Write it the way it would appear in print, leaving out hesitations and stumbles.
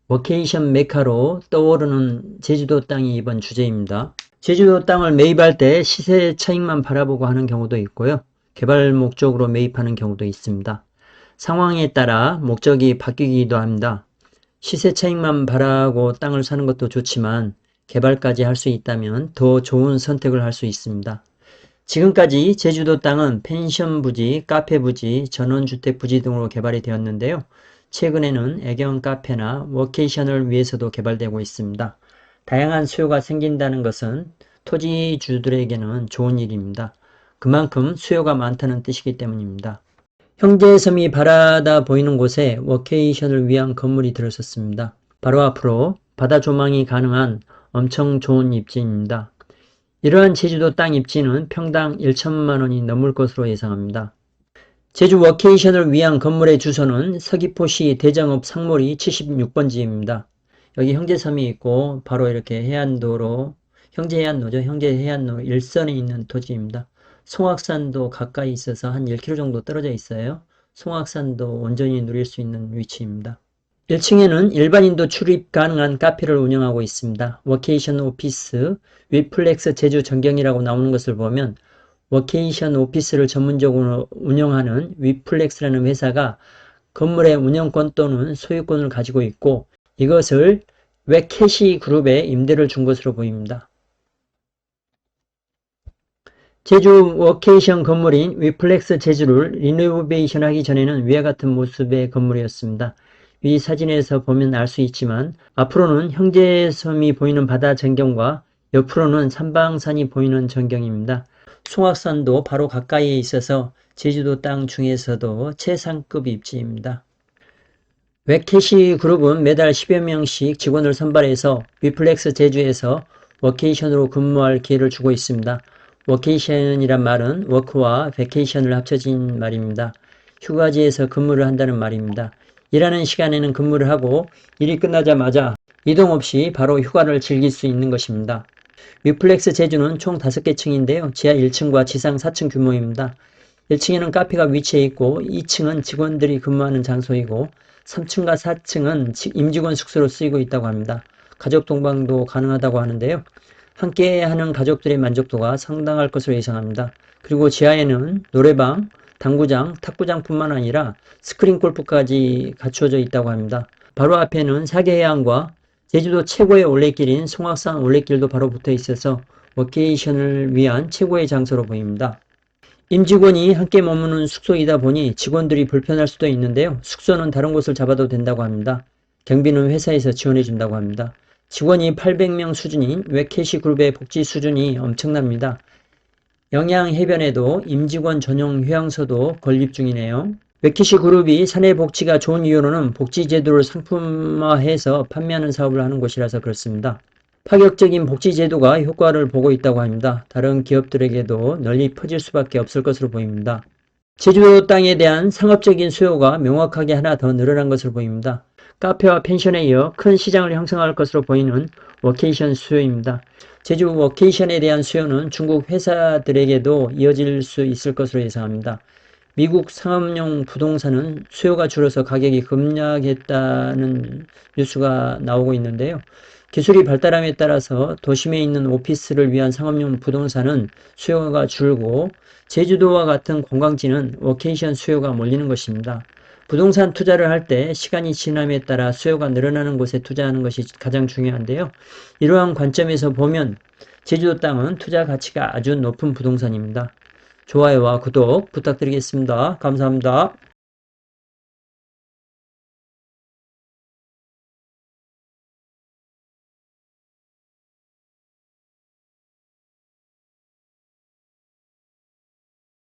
워케이션 메카로 떠오르는 제주도 땅이 이번 주제입니다. 제주도 땅을 매입할 때 시세 차익만 바라보고 하는 경우도 있고요. 개발 목적으로 매입하는 경우도 있습니다. 상황에 따라 목적이 바뀌기도 합니다. 시세 차익만 바라고 땅을 사는 것도 좋지만 개발까지 할 수 있다면 더 좋은 선택을 할 수 있습니다. 지금까지 제주도 땅은 펜션 부지, 카페 부지, 전원주택 부지 등으로 개발이 되었는데요. 최근에는 애견 카페나 워케이션을 위해서도 개발되고 있습니다. 다양한 수요가 생긴다는 것은 토지주들에게는 좋은 일입니다. 그만큼 수요가 많다는 뜻이기 때문입니다. 형제섬이 바라다 보이는 곳에 워케이션을 위한 건물이 들어섰습니다. 바로 앞으로 바다 조망이 가능한 엄청 좋은 입지입니다. 이러한 제주도 땅 입지는 평당 1천만 원이 넘을 것으로 예상합니다. 제주 워케이션을 위한 건물의 주소는 서귀포시 대정읍 상몰이 76번지입니다. 여기 형제섬이 있고 바로 이렇게 해안도로, 형제해안로죠. 형제해안로 일선에 있는 토지입니다. 송악산도 가까이 있어서 한 1km 정도 떨어져 있어요. 송악산도 온전히 누릴 수 있는 위치입니다. 1층에는 일반인도 출입 가능한 카페를 운영하고 있습니다. 워케이션 오피스, 위플렉스 제주 전경이라고 나오는 것을 보면 워케이션 오피스를 전문적으로 운영하는 위플렉스라는 회사가 건물의 운영권 또는 소유권을 가지고 있고 이것을 웨캐시 그룹에 임대를 준 것으로 보입니다. 제주 워케이션 건물인 위플렉스 제주를 리노베이션 하기 전에는 위와 같은 모습의 건물이었습니다. 이 사진에서 보면 알 수 있지만 앞으로는 형제섬이 보이는 바다 전경과 옆으로는 삼방산이 보이는 전경입니다. 송악산도 바로 가까이에 있어서 제주도 땅 중에서도 최상급 입지입니다. 웨캐시 그룹은 매달 10여 명씩 직원을 선발해서 위플렉스 제주에서 워케이션으로 근무할 기회를 주고 있습니다. 워케이션이란 말은 워크와 베케이션을 합쳐진 말입니다. 휴가지에서 근무를 한다는 말입니다. 일하는 시간에는 근무를 하고 일이 끝나자마자 이동 없이 바로 휴가를 즐길 수 있는 것입니다. 위플렉스 제주는 총 5개 층인데요. 지하 1층과 지상 4층 규모입니다. 1층에는 카페가 위치해 있고 2층은 직원들이 근무하는 장소이고 3층과 4층은 임직원 숙소로 쓰이고 있다고 합니다. 가족 동방도 가능하다고 하는데요. 함께하는 가족들의 만족도가 상당할 것으로 예상합니다. 그리고 지하에는 노래방, 당구장, 탁구장뿐만 아니라 스크린 골프까지 갖추어져 있다고 합니다. 바로 앞에는 사계해안과 제주도 최고의 올레길인 송악산 올레길도 바로 붙어 있어서 워케이션을 위한 최고의 장소로 보입니다. 임직원이 함께 머무는 숙소이다 보니 직원들이 불편할 수도 있는데요. 숙소는 다른 곳을 잡아도 된다고 합니다. 경비는 회사에서 지원해 준다고 합니다. 직원이 800명 수준인 웨캐시 그룹의 복지 수준이 엄청납니다. 영양해변에도 임직원 전용 휴양소도 건립 중이네요. 웨캐시 그룹이 사내 복지가 좋은 이유로는 복지 제도를 상품화해서 판매하는 사업을 하는 곳이라서 그렇습니다. 파격적인 복지 제도가 효과를 보고 있다고 합니다. 다른 기업들에게도 널리 퍼질 수밖에 없을 것으로 보입니다. 제주도 땅에 대한 상업적인 수요가 명확하게 하나 더 늘어난 것으로 보입니다. 카페와 펜션에 이어 큰 시장을 형성할 것으로 보이는 워케이션 수요입니다. 제주 워케이션에 대한 수요는 중국 회사들에게도 이어질 수 있을 것으로 예상합니다. 미국 상업용 부동산은 수요가 줄어서 가격이 급락했다는 뉴스가 나오고 있는데요. 기술이 발달함에 따라서 도심에 있는 오피스를 위한 상업용 부동산은 수요가 줄고 제주도와 같은 관광지는 워케이션 수요가 몰리는 것입니다. 부동산 투자를 할 때 시간이 지남에 따라 수요가 늘어나는 곳에 투자하는 것이 가장 중요한데요. 이러한 관점에서 보면 제주도 땅은 투자 가치가 아주 높은 부동산입니다. 좋아요와 구독 부탁드리겠습니다. 감사합니다.